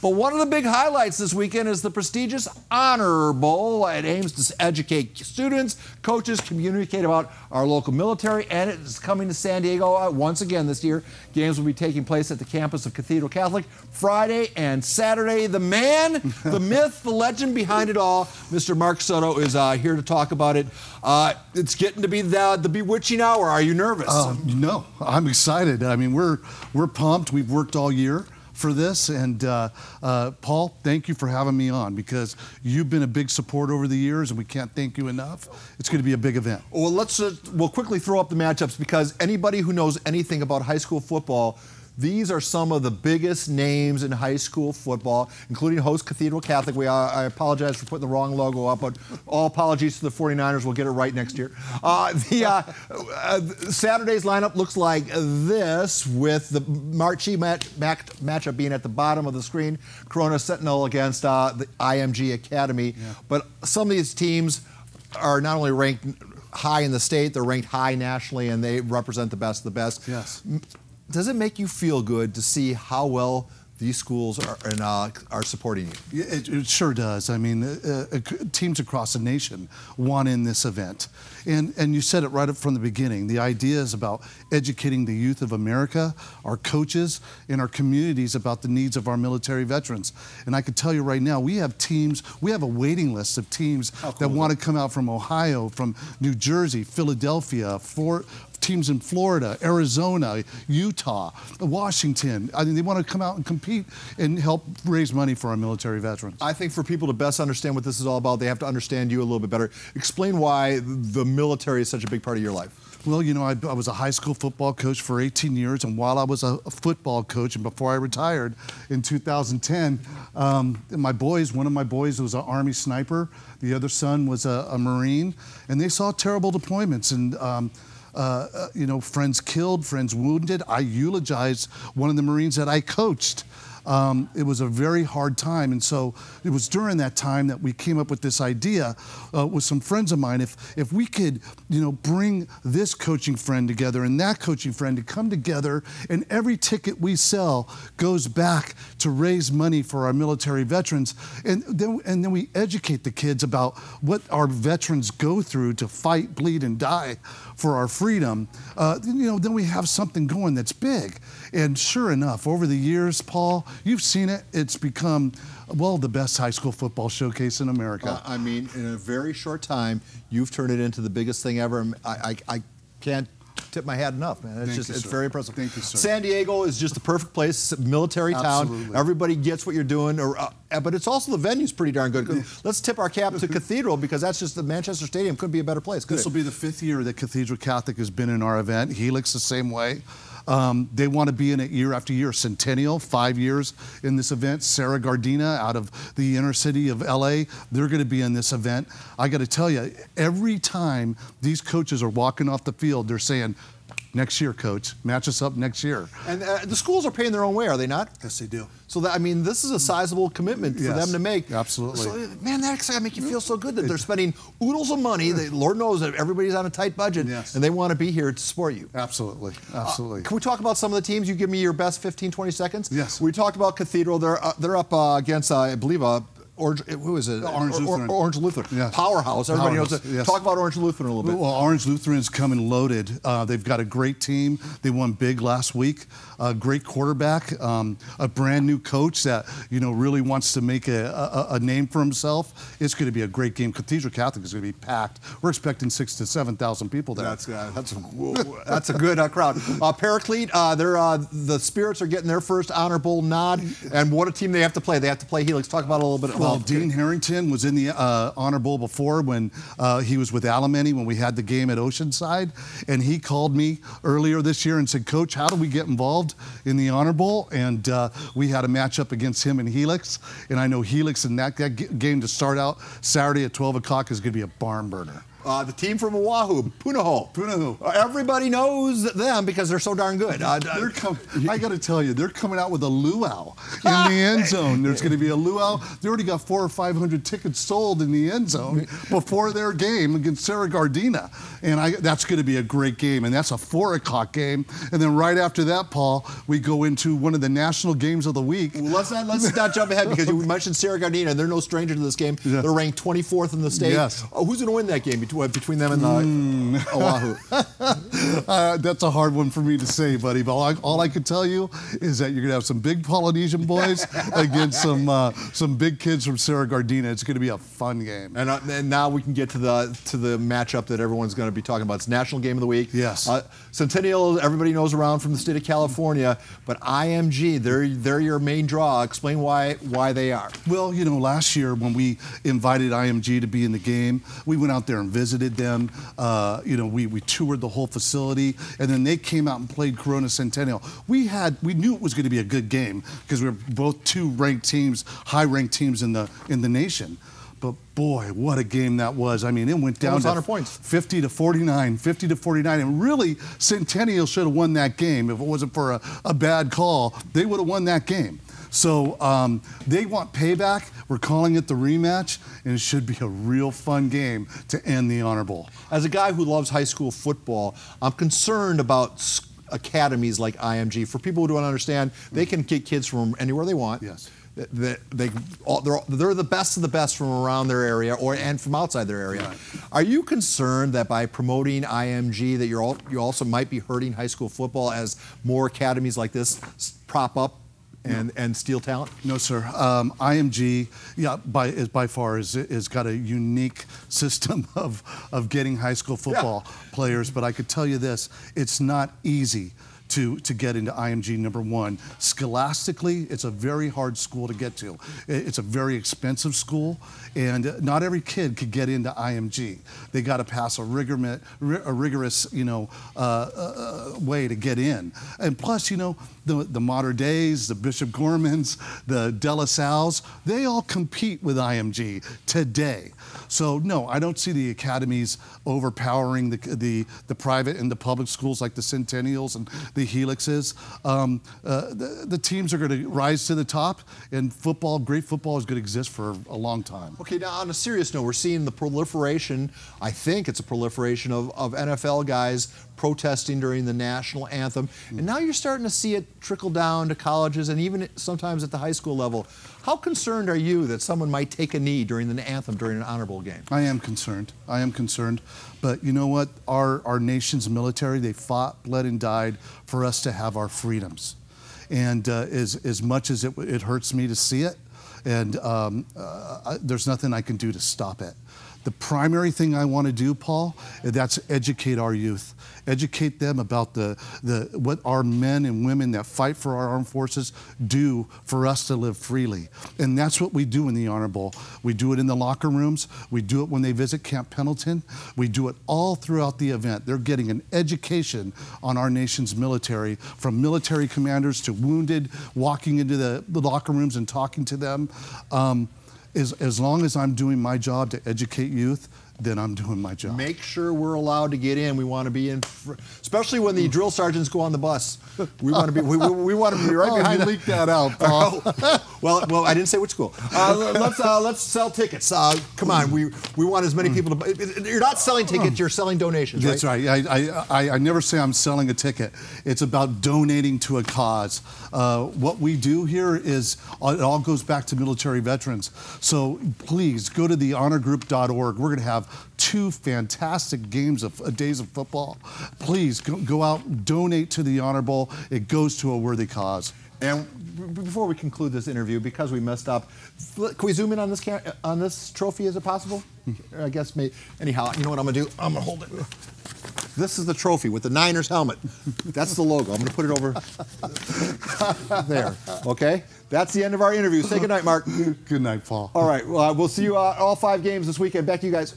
But one of the big highlights this weekend is the prestigious Honor Bowl. It aims to educate students, coaches, communicate about our local military, and it is coming to San Diego once again this year. Games will be taking place at the campus of Cathedral Catholic Friday and Saturday. The man, the myth, the legend behind it all, Mr. Mark Soto, is here to talk about it. It's getting to be the bewitching hour. Are you nervous? No, I'm excited. I mean, we're pumped. We've worked all year for this, and Paul, thank you for having me on, because you've been a big support over the years, and we can't thank you enough. It's going to be a big event. Well, we'll quickly throw up the matchups, because anybody who knows anything about high school football, these are some of the biggest names in high school football, including host Cathedral Catholic. I apologize for putting the wrong logo up, but all apologies to the 49ers. We'll get it right next year. Saturday's lineup looks like this, with the marquee matchup being at the bottom of the screen, Corona Sentinel against the IMG Academy. Yeah. But some of these teams are not only ranked high in the state, they're ranked high nationally, and they represent the best of the best. Yes. Does it make you feel good to see how well these schools are supporting you? It sure does. I mean, teams across the nation want in this event. And you said it right up from the beginning. The idea is about educating the youth of America, our coaches, and our communities about the needs of our military veterans. And I can tell you right now, we have a waiting list of teams that want to come out from Ohio, from New Jersey, Philadelphia, teams in Florida, Arizona, Utah, Washington. I mean, they want to come out and compete and help raise money for our military veterans. I think for people to best understand what this is all about, they have to understand you a little bit better. Explain why the military is such a big part of your life. Well, you know, I was a high school football coach for 18 years, and while I was a football coach, and before I retired in 2010, one of my boys was an Army sniper, the other son was a Marine, and they saw terrible deployments, and you know, friends killed, friends wounded. I eulogized one of the Marines that I coached. It was a very hard time, and so it was during that time that we came up with this idea with some friends of mine. If we could, you know, bring this coaching friend together and that coaching friend to come together, and every ticket we sell goes back to raise money for our military veterans, and then we educate the kids about what our veterans go through to fight, bleed, and die for our freedom. You know, then we have something going that's big. And sure enough, over the years, Paul, you've seen it. It's become, well, the best high school football showcase in America. I mean, in a very short time, you've turned it into the biggest thing ever. I can't tip my hat enough, man. It's very impressive. Thank you, sir. San Diego is just the perfect place, military town. Everybody gets what you're doing, but it's also the venue's pretty darn good. Let's tip our cap to Cathedral, because that's just the Manchester Stadium couldn't be a better place. This will be the 5th year that Cathedral Catholic has been in our event. Helix the same way. They want to be in it year after year. Centennial, 5 years in this event. Sarah Gardena out of the inner city of LA, they're going to be in this event. I got to tell you, every time these coaches are walking off the field, they're saying, next year, coach, match us up next year. And the schools are paying their own way, are they not? Yes, they do. So, I mean, this is a sizable commitment for them to make. Absolutely. So, man, that's got to make you feel so good that they're spending oodles of money. Lord knows that everybody's on a tight budget, and they want to be here to support you. Absolutely. Absolutely. Can we talk about some of the teams? You give me your best 15, 20 seconds? Yes. We talked about Cathedral. They're up against, I believe, who is it? Orange Lutheran. Orange Lutheran. Yes. Powerhouse. Everybody knows it. Yes. Talk about Orange Lutheran a little bit. Well, Orange Lutheran's coming loaded. They've got a great team. They won big last week. A great quarterback. A brand new coach that, you know, really wants to make a name for himself. It's going to be a great game. Cathedral Catholic is going to be packed. We're expecting 6,000 to 7,000 people there. That's a good crowd. Paraclete. The Spirits are getting their first Honor Bowl nod. And what a team they have to play. They have to play Helix. Talk about it a little bit. Well, Dean Harrington was in the Honor Bowl before when he was with Alemany when we had the game at Oceanside, and he called me earlier this year and said, Coach, how do we get involved in the Honor Bowl? And we had a matchup against him and Helix, and I know Helix in that game to start out Saturday at 12 o'clock is going to be a barn burner. The team from Oahu, Punahou. Everybody knows them because they're so darn good. I got to tell you, they're coming out with a luau in the end zone. There's going to be a luau. They already got 400 or 500 tickets sold in the end zone before their game against Sarah Gardena. And that's going to be a great game. And that's a 4 o'clock game. And then right after that, Paul, we go into one of the national games of the week. Well, let's not jump ahead because you mentioned Sarah Gardena, and they're no stranger to this game. Yeah. They're ranked 24th in the state. Yes. Who's going to win that game between them and Oahu? That's a hard one for me to say, buddy. But all I can tell you is that you're going to have some big Polynesian boys against some big kids from Sarah Gardena. It's going to be a fun game. And now we can get to the matchup that everyone's going to be talking about. It's National Game of the Week. Yes. Centennial, everybody knows around from the state of California, but IMG, they're your main draw. Explain why they are. Well, you know, last year when we invited IMG to be in the game, we went out there and visited them. You know, we toured the whole facility, and then they came out and played Corona Centennial. We knew it was going to be a good game because we were both two ranked teams, high-ranked teams in the nation. But boy, what a game that was. I mean, it went down to 50 to 49, and really Centennial should have won that game. If it wasn't for a bad call, they would have won that game. So they want payback. We're calling it the rematch, and it should be a real fun game to end the Honor Bowl. As a guy who loves high school football, I'm concerned about academies like IMG. For people who don't understand, they can get kids from anywhere they want. Yes. They're the best of the best from around their area and from outside their area. Right. Are you concerned that by promoting IMG that you also might be hurting high school football as more academies like this prop up and steal talent? No, sir. IMG, by far has got a unique system of getting high school football players. But I could tell you this: it's not easy to get into IMG, number one. Scholastically, it's a very hard school to get to. It's a very expensive school, and not every kid could get into IMG. They got to pass a rigorous, way to get in. And plus, the Mater Deis, the Bishop Gormans, the De La Salles, they all compete with IMG today. So no, I don't see the academies overpowering the private and the public schools like the Centennials and the Helixes. The teams are going to rise to the top, and great football is going to exist for a long time. Okay, now on a serious note, we're seeing the proliferation, I think it's a proliferation of NFL guys protesting during the national anthem. And now you're starting to see it trickle down to colleges and even sometimes at the high school level. How concerned are you that someone might take a knee during the anthem during an Honor Bowl game? I am concerned. But you know what? Our nation's military, they fought, bled, and died for us to have our freedoms. And as much as it hurts me to see it, and there's nothing I can do to stop it. The primary thing I want to do, Paul, that's educate our youth. Educate them about what our men and women that fight for our armed forces do for us to live freely. And that's what we do in the Honor Bowl. We do it in the locker rooms. We do it when they visit Camp Pendleton. We do it all throughout the event. They're getting an education on our nation's military, from military commanders to wounded, walking into the locker rooms and talking to them. As long as I'm doing my job to educate youth, then I'm doing my job. Make sure we're allowed to get in. We want to be in, especially when the drill sergeants go on the bus. We want to be. We want to be right behind. You leaked that out, Paul. Well, I didn't say which school. Let's sell tickets. Come on, we want as many people to. You're not selling tickets. You're selling donations. That's right. I never say I'm selling a ticket. It's about donating to a cause. What we do here is it all goes back to military veterans. So please go to thehonorgroup.org. We're going to have 2 fantastic days of football. Please go out, donate to the Honor Bowl. It goes to a worthy cause. And before we conclude this interview, because we messed up, can we zoom in on this trophy? Is it possible? I guess maybe. Anyhow, you know what I'm gonna do? I'm gonna hold it. This is the trophy with the Niners helmet. That's the logo. I'm gonna put it over there. Okay. That's the end of our interview. Say good night, Mark. Good night, Paul. All right. We'll see you all 5 games this weekend. Back to you guys.